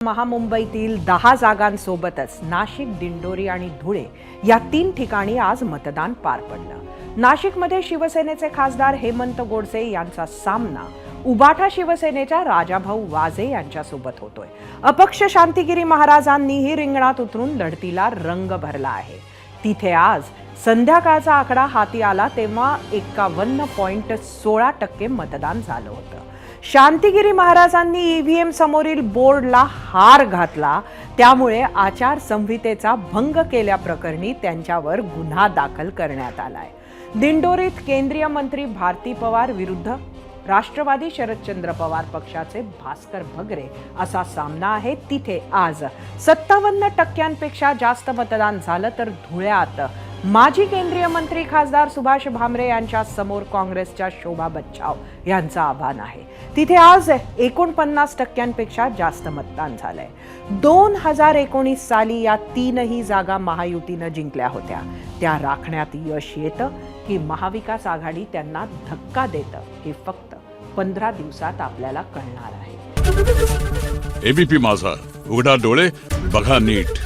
महामुंबईतील 10 जागांसोबतच नाशिक, दिंडोरी आणि धुळे या 3 ठिकाणी आज मतदान पार पडलं। नाशिकमध्ये शिवसेनेचे खासदार हेमंत गोडसे यांचा सामना उबाठा शिवसेनेच्या राजाभाऊ वाजे यांच्यासोबत होतोय। अपक्ष शांतिगिरी महाराजांनीही रिंगणात उतरून लढतीला रंग भरला आहे। तिथे आज संध्याकाळचा आकडा हाती आला तेव्हा 51.16% मतदान झालं होतं। शांतिगिरी महाराजांनी ईव्हीएम समोरील बोर्डला हार घातला, त्यामुळे आचारसंहितेचा भंग केल्याप्रकरणी त्यांच्यावर गुन्हा दाखल करण्यात आलाय। दिंडोरीत केंद्रीय मंत्री भारती पवार विरुद्ध राष्ट्रवादी शरदचंद्र पवार पक्षाचे भास्कर भगरे असा सामना आहे। तिथे आज 57% जास्त मतदान झालं, तर धुळ्यात माजी केंद्रीय मंत्री खासदार सुभाष भामरे यांच्या समोर काँग्रेसच्या शोभा बच्छाव यांचं आव्हान आहे। तिथे आज 49% जास्त मतदान झालंय। 2019 साली या 3ही जागा महायुतीनं जिंकल्या होत्या, त्या राखण्यात यश येतं की महाविकास आघाडी त्यांना धक्का देतं हे फक्त 15 दिवसात आपल्याला कळणार आहे। एबीपी माझा, उघडा डोळे बघा नीट।